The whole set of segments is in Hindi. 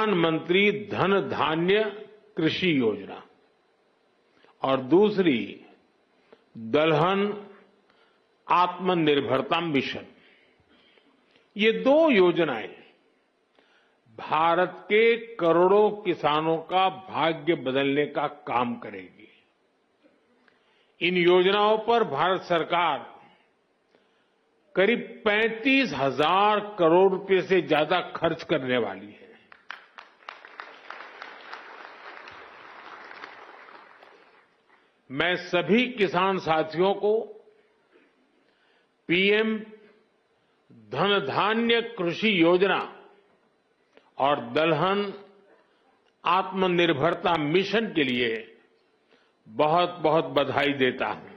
प्रधानमंत्री धन धान्य कृषि योजना और दूसरी दलहन आत्मनिर्भरता मिशन। ये दो योजनाएं भारत के करोड़ों किसानों का भाग्य बदलने का काम करेगी। इन योजनाओं पर भारत सरकार करीब 35,000 करोड़ रुपए से ज्यादा खर्च करने वाली है। मैं सभी किसान साथियों को पीएम धन धान्य कृषि योजना और दलहन आत्मनिर्भरता मिशन के लिए बहुत बहुत बधाई देता हूं।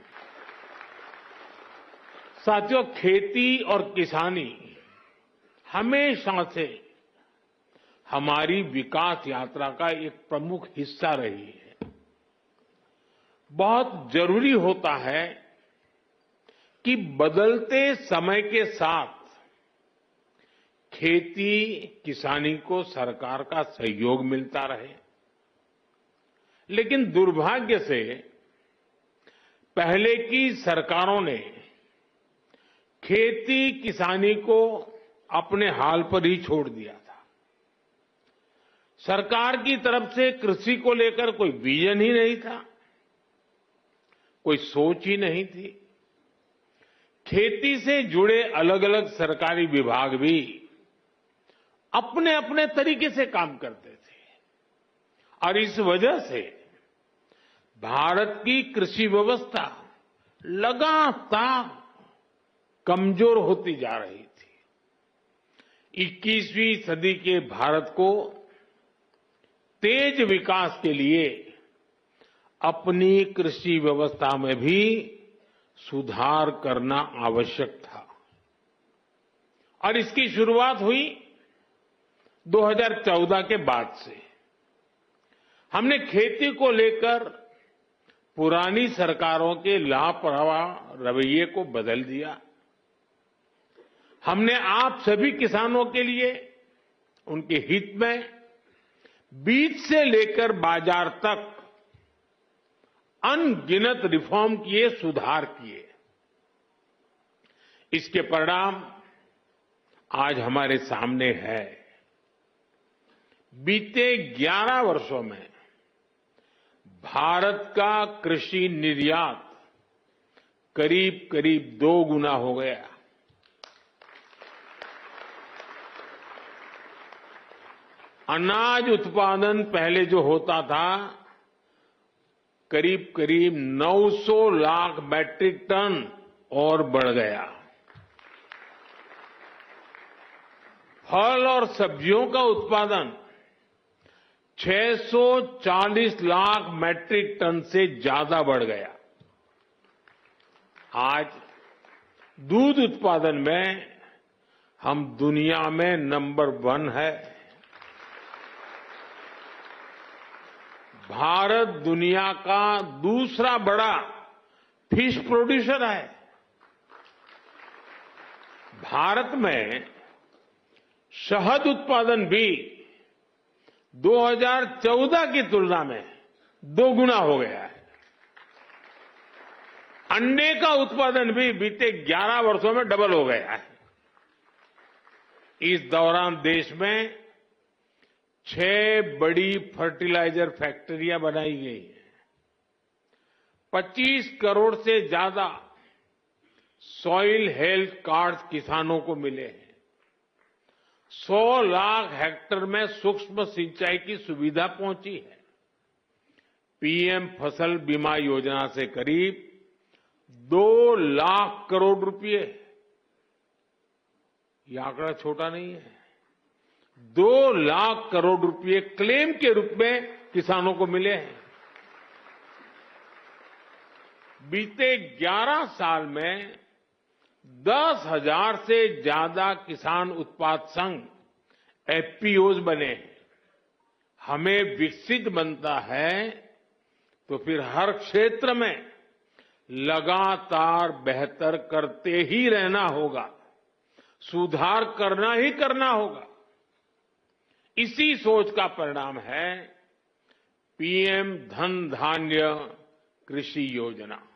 साथियों, खेती और किसानी हमेशा से हमारी विकास यात्रा का एक प्रमुख हिस्सा रही है। बहुत जरूरी होता है कि बदलते समय के साथ खेती किसानी को सरकार का सहयोग मिलता रहे, लेकिन दुर्भाग्य से पहले की सरकारों ने खेती किसानी को अपने हाल पर ही छोड़ दिया था। सरकार की तरफ से कृषि को लेकर कोई विजन ही नहीं था, कोई सोच ही नहीं थी। खेती से जुड़े अलग अलग सरकारी विभाग भी अपने अपने तरीके से काम करते थे और इस वजह से भारत की कृषि व्यवस्था लगातार कमजोर होती जा रही थी। 21वीं सदी के भारत को तेज विकास के लिए अपनी कृषि व्यवस्था में भी सुधार करना आवश्यक था और इसकी शुरुआत हुई 2014 के बाद से। हमने खेती को लेकर पुरानी सरकारों के लापरवाह रवैये को बदल दिया। हमने आप सभी किसानों के लिए उनके हित में बीज से लेकर बाजार तक अनगिनत रिफॉर्म किए, सुधार किए। इसके परिणाम आज हमारे सामने है। बीते 11 वर्षों में भारत का कृषि निर्यात करीब करीब 2 गुना हो गया। अनाज उत्पादन पहले जो होता था करीब करीब 900 लाख मैट्रिक टन और बढ़ गया। फल और सब्जियों का उत्पादन 640 लाख मैट्रिक टन से ज्यादा बढ़ गया। आज दूध उत्पादन में हम दुनिया में नंबर 1 है। भारत दुनिया का दूसरा बड़ा फिश प्रोड्यूसर है। भारत में शहद उत्पादन भी 2014 की तुलना में 2 गुना हो गया है। अंडे का उत्पादन भी बीते 11 वर्षों में डबल हो गया है। इस दौरान देश में 6 बड़ी फर्टिलाइजर फैक्ट्रियां बनाई गई हैं। 25 करोड़ से ज्यादा सॉइल हेल्थ कार्ड किसानों को मिले हैं। 100 लाख हेक्टेयर में सूक्ष्म सिंचाई की सुविधा पहुंची है। पीएम फसल बीमा योजना से करीब 2 लाख करोड़ रुपए, यह आंकड़ा छोटा नहीं है, 2 लाख करोड़ रुपए क्लेम के रूप में किसानों को मिले हैं। बीते 11 साल में 10,000 से ज्यादा किसान उत्पाद संघ एफपीओज बने हैं। हमें विकसित बनता है तो फिर हर क्षेत्र में लगातार बेहतर करते ही रहना होगा, सुधार करना ही करना होगा। इसी सोच का परिणाम है पीएम धन धान्य कृषि योजना।